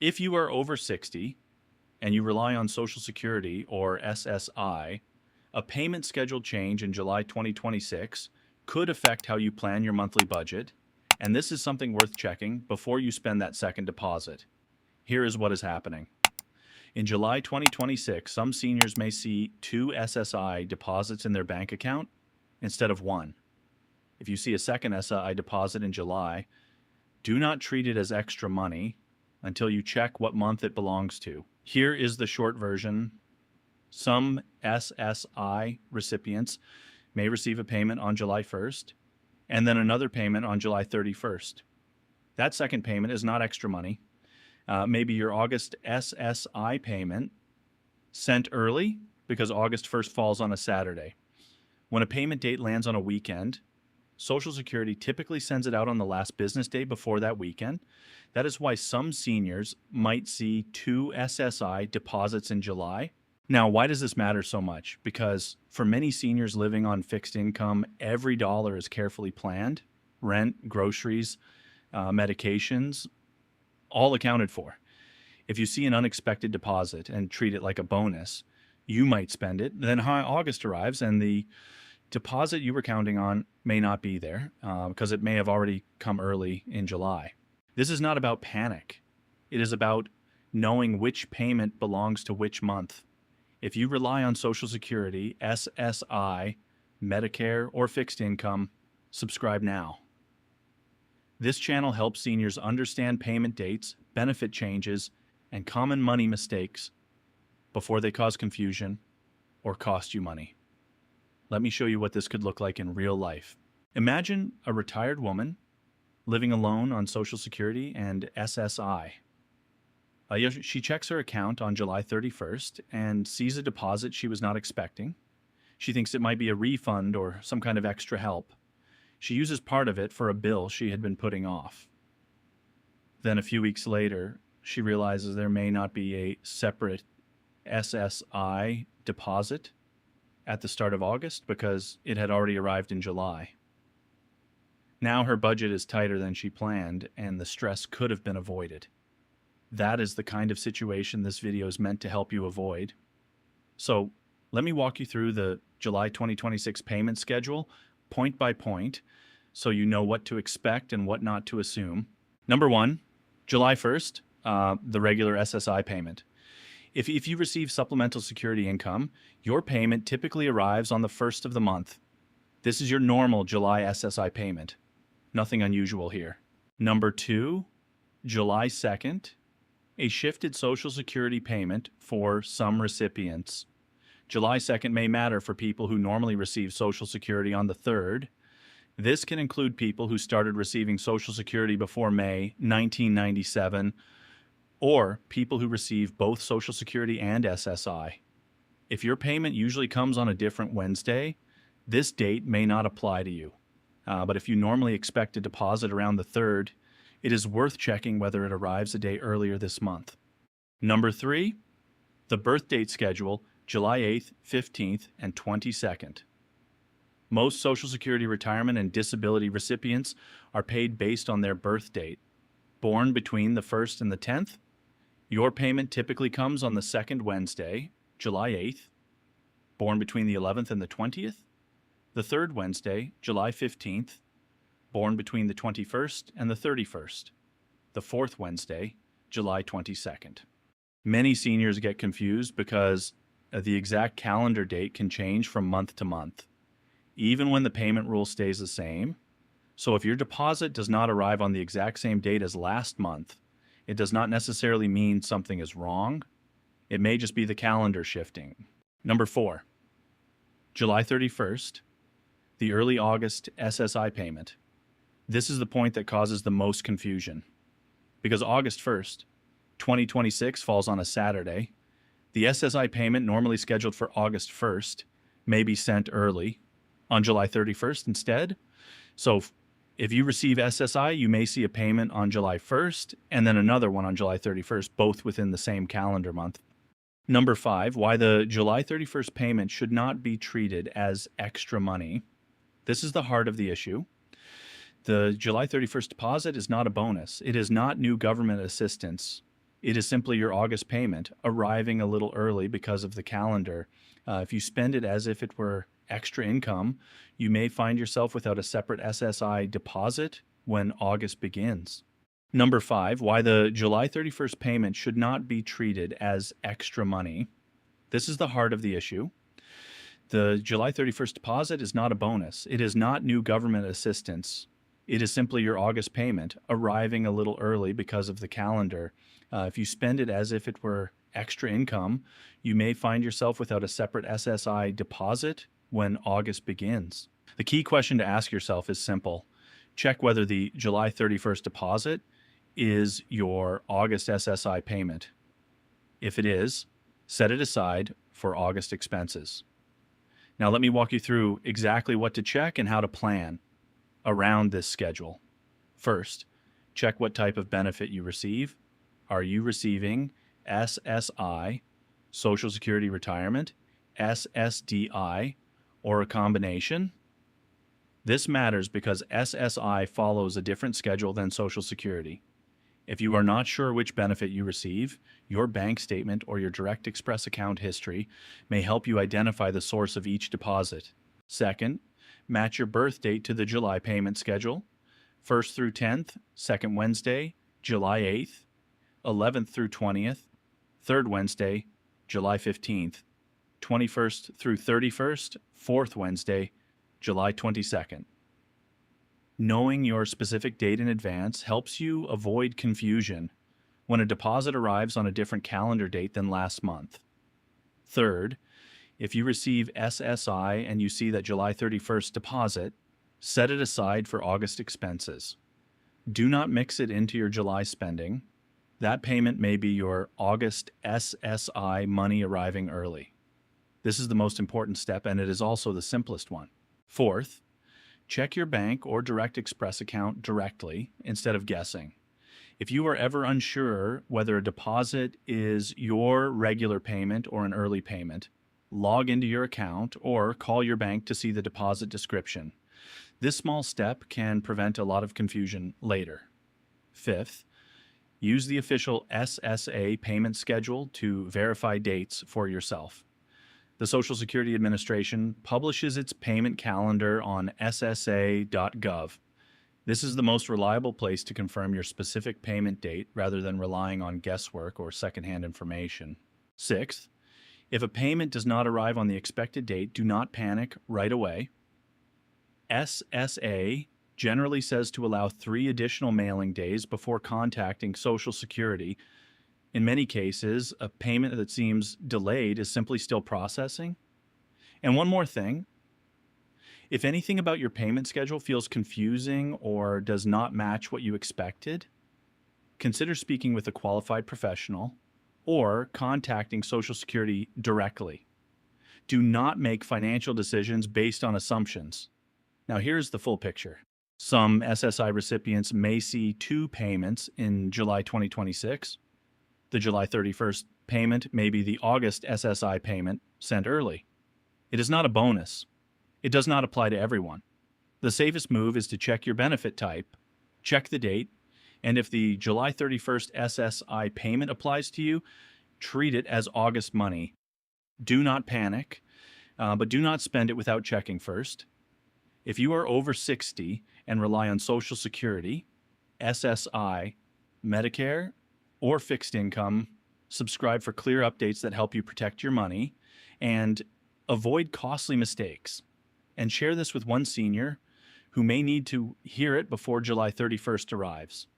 If you are over 60 and you rely on Social Security or SSI, a payment schedule change in July 2026 could affect how you plan your monthly budget, and this is something worth checking before you spend that second deposit. Here is what is happening. In July 2026, some seniors may see 2 SSI deposits in their bank account instead of 1. If you see a second SSI deposit in July, do not treat it as extra money until you check what month it belongs to. Here is the short version. Some SSI recipients may receive a payment on July 1st and then another payment on July 31st. That second payment is not extra money. Maybe your August SSI payment sent early because August 1st falls on a Saturday. When a payment date lands on a weekend, Social Security typically sends it out on the last business day before that weekend. That is why some seniors might see 2 SSI deposits in July. Now, why does this matter so much? Because for many seniors living on fixed income, every dollar is carefully planned. Rent, groceries, medications, all accounted for. If you see an unexpected deposit and treat it like a bonus, you might spend it. Then August arrives and the deposit you were counting on may not be there because it may have already come early in July. This is not about panic. It is about knowing which payment belongs to which month. If you rely on Social Security, SSI, Medicare, or fixed income, subscribe now. This channel helps seniors understand payment dates, benefit changes, and common money mistakes before they cause confusion or cost you money. Let me show you what this could look like in real life. Imagine a retired woman living alone on Social Security and SSI. She checks her account on July 31st and sees a deposit she was not expecting. She thinks it might be a refund or some kind of extra help. She uses part of it for a bill she had been putting off. Then a few weeks later, she realizes there may not be a separate SSI deposit at the start of August because it had already arrived in July. Now her budget is tighter than she planned, and the stress could have been avoided. That is the kind of situation this video is meant to help you avoid. So let me walk you through the July 2026 payment schedule point by point so you know what to expect and what not to assume. Number 1, July 1st, the regular SSI payment. If you receive supplemental security income, your payment typically arrives on the 1st of the month. This is your normal July SSI payment. Nothing unusual here. Number 2, July 2nd, a shifted Social Security payment for some recipients. July 2nd may matter for people who normally receive Social Security on the 3rd. This can include people who started receiving Social Security before May 1997, or people who receive both Social Security and SSI. If your payment usually comes on a different Wednesday, this date may not apply to you. But if you normally expect a deposit around the 3rd, it is worth checking whether it arrives a day earlier this month. Number 3, the birth date schedule, July 8th, 15th, and 22nd. Most Social Security retirement and disability recipients are paid based on their birth date. Born between the 1st and the 10th, your payment typically comes on the 2nd Wednesday, July 8th. Born between the 11th and the 20th, the 3rd Wednesday, July 15th. Born between the 21st and the 31st, the 4th Wednesday, July 22nd. Many seniors get confused because the exact calendar date can change from month to month, even when the payment rule stays the same. So if your deposit does not arrive on the exact same date as last month, it does not necessarily mean something is wrong. It may just be the calendar shifting. Number 4, July 31st, the early August SSI payment. This is the point that causes the most confusion. Because August 1st, 2026 falls on a Saturday, the SSI payment normally scheduled for August 1st may be sent early on July 31st instead. So if you receive SSI, you may see a payment on July 1st and then another one on July 31st, both within the same calendar month. Number 5, why the July 31st payment should not be treated as extra money. This is the heart of the issue. The July 31st deposit is not a bonus. It is not new government assistance. It is simply your August payment arriving a little early because of the calendar. If you spend it as if it were extra income, you may find yourself without a separate SSI deposit when August begins. Number 5, why the July 31st payment should not be treated as extra money. This is the heart of the issue. The July 31st deposit is not a bonus. It is not new government assistance. It is simply your August payment arriving a little early because of the calendar. If you spend it as if it were extra income, you may find yourself without a separate SSI deposit when August begins. The key question to ask yourself is simple. Check whether the July 31st deposit is your August SSI payment. If it is, set it aside for August expenses. Now let me walk you through exactly what to check and how to plan around this schedule. First, check what type of benefit you receive. Are you receiving SSI, Social Security Retirement, SSDI, or a combination? This matters because SSI follows a different schedule than Social Security. If you are not sure which benefit you receive, your bank statement or your Direct Express account history may help you identify the source of each deposit. Second, match your birth date to the July payment schedule. 1st through 10th, 2nd Wednesday, July 8th, 11th through 20th, 3rd Wednesday, July 15th, 21st through 31st, 4th Wednesday, July 22nd. Knowing your specific date in advance helps you avoid confusion when a deposit arrives on a different calendar date than last month. Third, if you receive SSI and you see that July 31st deposit, set it aside for August expenses. Do not mix it into your July spending. That payment may be your August SSI money arriving early. This is the most important step, and it is also the simplest one. Fourth, check your bank or Direct Express account directly instead of guessing. If you are ever unsure whether a deposit is your regular payment or an early payment, log into your account or call your bank to see the deposit description. This small step can prevent a lot of confusion later. Fifth, use the official SSA payment schedule to verify dates for yourself. The Social Security Administration publishes its payment calendar on ssa.gov. This is the most reliable place to confirm your specific payment date rather than relying on guesswork or secondhand information. Sixth, if a payment does not arrive on the expected date, do not panic right away. SSA generally says to allow 3 additional mailing days before contacting Social Security. In many cases, a payment that seems delayed is simply still processing. And one more thing, if anything about your payment schedule feels confusing or does not match what you expected, consider speaking with a qualified professional or contacting Social Security directly. Do not make financial decisions based on assumptions. Now here's the full picture. Some SSI recipients may see 2 payments in July 2026. The July 31st payment may be the August SSI payment sent early. It is not a bonus. It does not apply to everyone. The safest move is to check your benefit type, check the date, and if the July 31st SSI payment applies to you, treat it as August money. Do not panic, but do not spend it without checking first. If you are over 60 and rely on Social Security, SSI, Medicare, or fixed income, subscribe for clear updates that help you protect your money and avoid costly mistakes. And share this with one senior who may need to hear it before July 31st arrives.